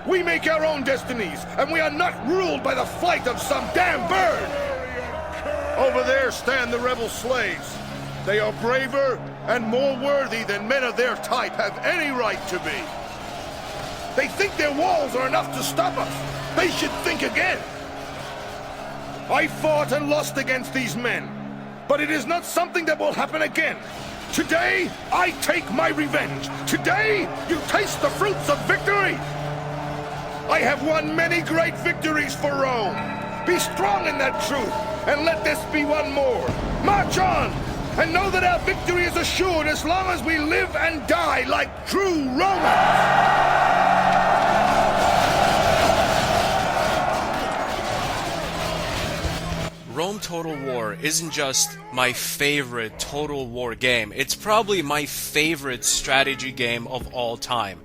We make our own destinies, and we are not ruled by the flight of some damn bird! Over there stand the rebel slaves. They are braver and more worthy than men of their type have any right to be. They think their walls are enough to stop us. They should think again. I fought and lost against these men, but it is not something that will happen again. Today, I take my revenge. Today, you taste the fruits of victory. I have won many great victories for Rome. Be strong in that truth, and let this be one more. March on, and know that our victory is assured as long as we live and die like true Romans. Rome Total War isn't just my favorite Total War game, it's probably my favorite strategy game of all time.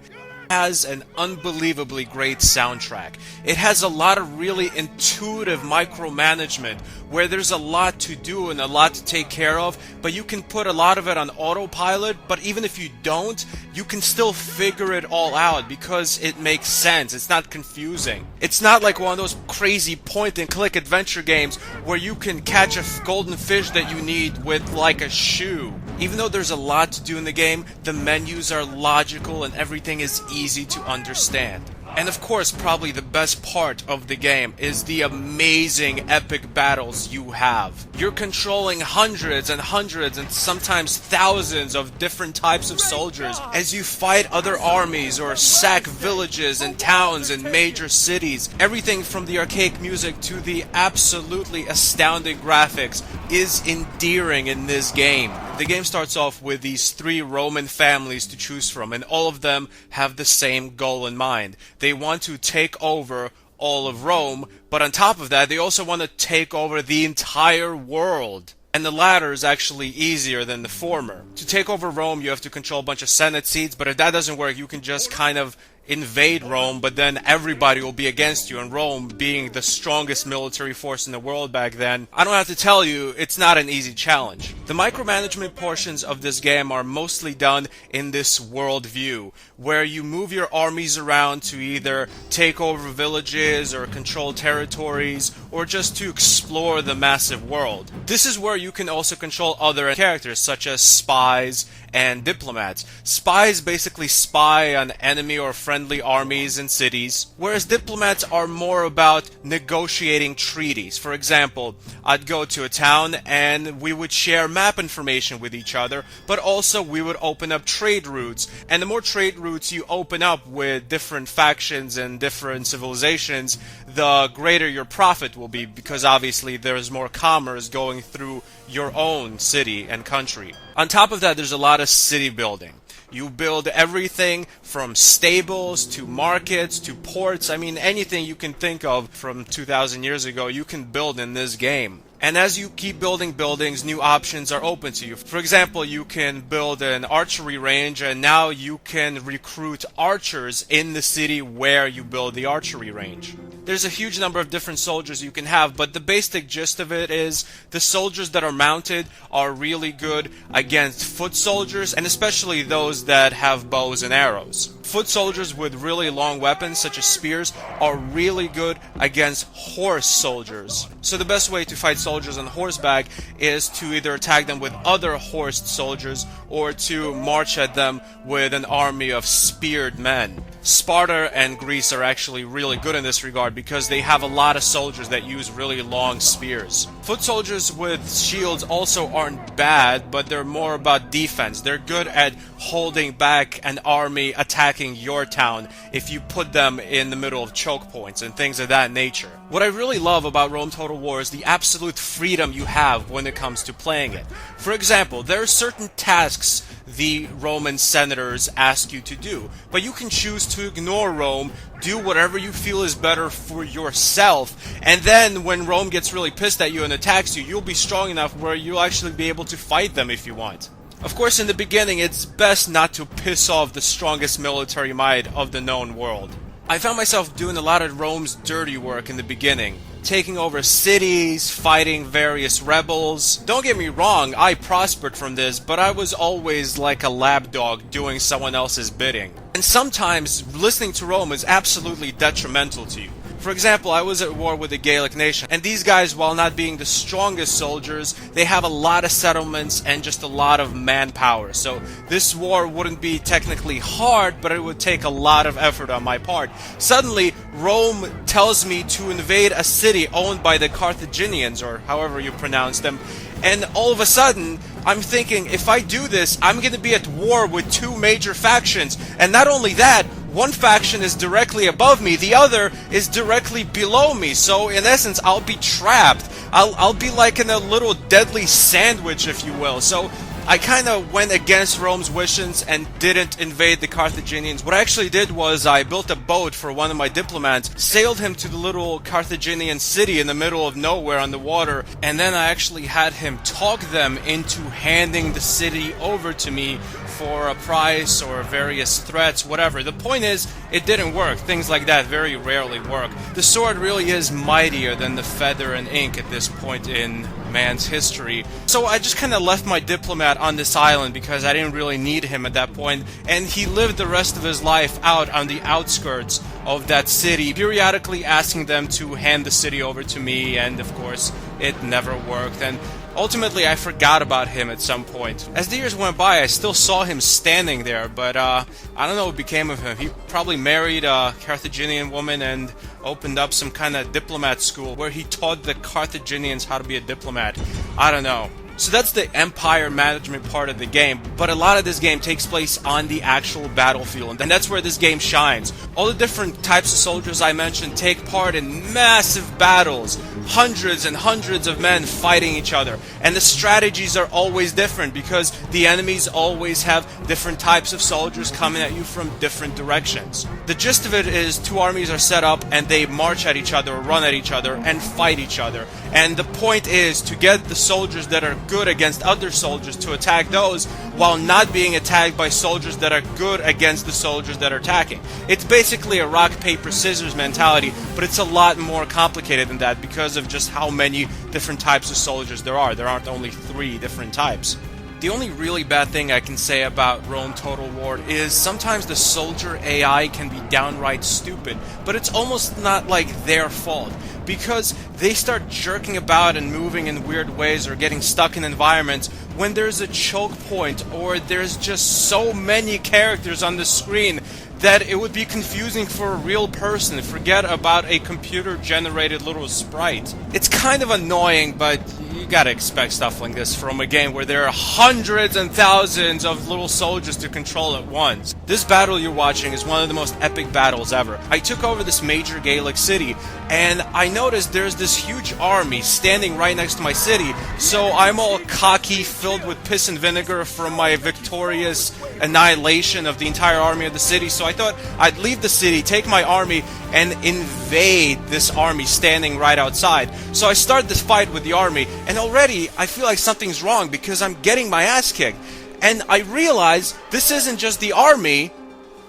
It has an unbelievably great soundtrack. It has a lot of really intuitive micromanagement where there's a lot to do and a lot to take care of, but you can put a lot of it on autopilot, but even if you don't, you can still figure it all out because it makes sense. It's not confusing. It's not like one of those crazy point-and-click adventure games where you can catch a golden fish that you need with like a shoe. Even though there's a lot to do in the game, the menus are logical and everything is easy to understand. And of course, probably the best part of the game is the amazing epic battles you have. You're controlling hundreds and hundreds and sometimes thousands of different types of soldiers as you fight other armies or sack villages and towns and major cities. Everything from the archaic music to the absolutely astounding graphics is endearing in this game. The game starts off with these 3 Roman families to choose from, and all of them have the same goal in mind. They want to take over all of Rome, but on top of that, they also want to take over the entire world. And the latter is actually easier than the former. To take over Rome, you have to control a bunch of Senate seats, but if that doesn't work, you can just kind of invade Rome, but then everybody will be against you, and Rome, being the strongest military force in the world back then, I don't have to tell you, it's not an easy challenge. The micromanagement portions of this game are mostly done in this world view, where you move your armies around to either take over villages or control territories, or just to explore the massive world. This is where you can also control other characters, such as spies and diplomats. Spies basically spy on enemy or friendly armies and cities, whereas diplomats are more about negotiating treaties. For example, I'd go to a town and we would share map information with each other, but also we would open up trade routes, and the more trade routes you open up with different factions and different civilizations, the greater your profit will be, because obviously there's more commerce going through your own city and country. On top of that, there's a lot of city building. You build everything from stables to markets to ports. I mean, anything you can think of from 2,000 years ago, you can build in this game. And as you keep building buildings, new options are open to you. For example, you can build an archery range, and now you can recruit archers in the city where you build the archery range. There's a huge number of different soldiers you can have, but the basic gist of it is the soldiers that are mounted are really good against foot soldiers, and especially those that have bows and arrows. Foot soldiers with really long weapons, such as spears, are really good against horse soldiers. So the best way to fight soldiers on horseback is to either attack them with other horsed soldiers or to march at them with an army of speared men. Sparta and Greece are actually really good in this regard because they have a lot of soldiers that use really long spears. Foot soldiers with shields also aren't bad, but they're more about defense. They're good at holding back an army attacking your town if you put them in the middle of choke points and things of that nature. What I really love about Rome Total War is the absolute freedom you have when it comes to playing it. For example, there are certain tasks the Roman senators ask you to do, but you can choose to ignore Rome, do whatever you feel is better for yourself, and then when Rome gets really pissed at you and attacks you, you'll be strong enough where you'll actually be able to fight them if you want. Of course, in the beginning, it's best not to piss off the strongest military might of the known world. I found myself doing a lot of Rome's dirty work in the beginning, taking over cities, fighting various rebels. Don't get me wrong, I prospered from this, but I was always like a lapdog doing someone else's bidding. And sometimes listening to Rome is absolutely detrimental to you. For example, I was at war with the Gaelic nation, and these guys, while not being the strongest soldiers, they have a lot of settlements and just a lot of manpower. So this war wouldn't be technically hard, but it would take a lot of effort on my part. Suddenly, Rome tells me to invade a city owned by the Carthaginians, or however you pronounce them, and all of a sudden, I'm thinking, if I do this, I'm going to be at war with two major factions, and not only that, one faction is directly above me, the other is directly below me, so in essence, I'll be trapped. I'll be like in a little deadly sandwich, if you will. So I kind of went against Rome's wishes and didn't invade the Carthaginians. What I actually did was I built a boat for one of my diplomats, sailed him to the little Carthaginian city in the middle of nowhere on the water, and then I actually had him talk them into handing the city over to me for a price or various threats, whatever. The point is, it didn't work. Things like that very rarely work. The sword really is mightier than the feather and ink at this point in man's history. So I just kind of left my diplomat on this island because I didn't really need him at that point, and he lived the rest of his life out on the outskirts of that city, periodically asking them to hand the city over to me, and of course, it never worked. And ultimately, I forgot about him at some point. As the years went by, I still saw him standing there, but I don't know what became of him. He probably married a Carthaginian woman and opened up some kind of diplomat school where he taught the Carthaginians how to be a diplomat. I don't know. So that's the empire management part of the game, but a lot of this game takes place on the actual battlefield, and that's where this game shines. All the different types of soldiers I mentioned take part in massive battles, hundreds and hundreds of men fighting each other, and the strategies are always different because the enemies always have different types of soldiers coming at you from different directions. The gist of it is two armies are set up and they march at each other, or run at each other, and fight each other. And the point is to get the soldiers that are good against other soldiers to attack those while not being attacked by soldiers that are good against the soldiers that are attacking. It's basically a rock, paper, scissors mentality, but it's a lot more complicated than that because of just how many different types of soldiers there are. There aren't only 3 different types. The only really bad thing I can say about Rome Total War is sometimes the soldier AI can be downright stupid, but it's almost not like their fault, because they start jerking about and moving in weird ways or getting stuck in environments when there's a choke point or there's just so many characters on the screen that it would be confusing for a real person. Forget about a computer-generated little sprite. It's kind of annoying, but you gotta expect stuff like this from a game where there are hundreds and thousands of little soldiers to control at once. This battle you're watching is one of the most epic battles ever. I took over this major Gaelic city, and I noticed there's this huge army standing right next to my city, so I'm all cocky, filled with piss and vinegar from my victorious annihilation of the entire army of the city, so I thought I'd leave the city, take my army, and invade this army standing right outside. So I start this fight with the army, and already I feel like something's wrong because I'm getting my ass kicked. And I realize this isn't just the army,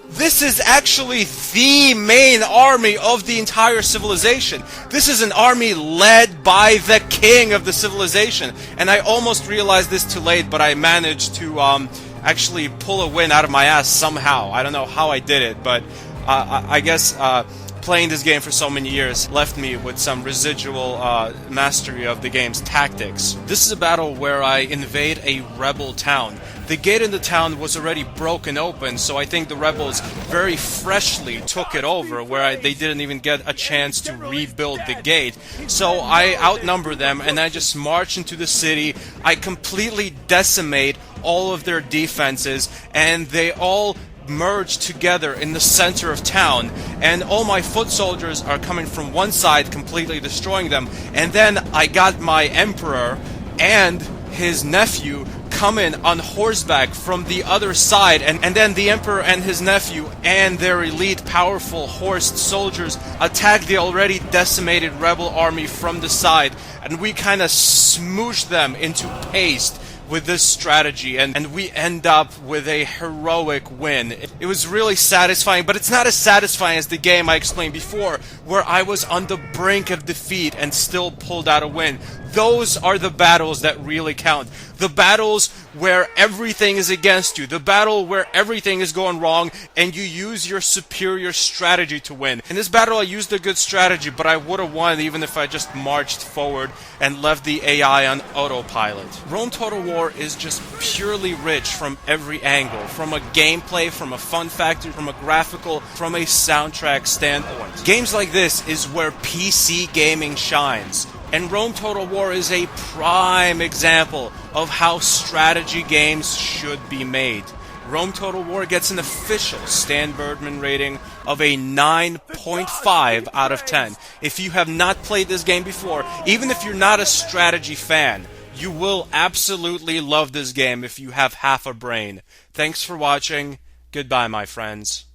this is actually the main army of the entire civilization. This is an army led by the king of the civilization. And I almost realized this too late, but I managed to actually pull a win out of my ass somehow. I don't know how I did it, but I guess playing this game for so many years left me with some residual mastery of the game's tactics. This is a battle where I invade a rebel town. The gate in the town was already broken open, so I think the rebels very freshly took it over, where they didn't even get a chance to rebuild the gate. So I outnumber them, and I just march into the city. I completely decimate all of their defenses, and they all merge together in the center of town, and all my foot soldiers are coming from one side, completely destroying them. And then I got my emperor and his nephew come in on horseback from the other side, and then the emperor and his nephew and their elite powerful horsed soldiers attack the already decimated rebel army from the side, and we kind of smoosh them into paste with this strategy, and we end up with a heroic win. It was really satisfying, but it's not as satisfying as the game I explained before, where I was on the brink of defeat and still pulled out a win. Those are the battles that really count. The battles where everything is against you. The battle where everything is going wrong and you use your superior strategy to win. In this battle I used a good strategy, but I would have won even if I just marched forward and left the AI on autopilot. Rome Total War is just purely rich from every angle. From a gameplay, from a fun factor, from a graphical, from a soundtrack standpoint. Games like this is where PC gaming shines. And Rome Total War is a prime example of how strategy games should be made. Rome Total War gets an official stanburdman rating of a 9.5 out of 10. If you have not played this game before, even if you're not a strategy fan, you will absolutely love this game if you have half a brain. Thanks for watching. Goodbye, my friends.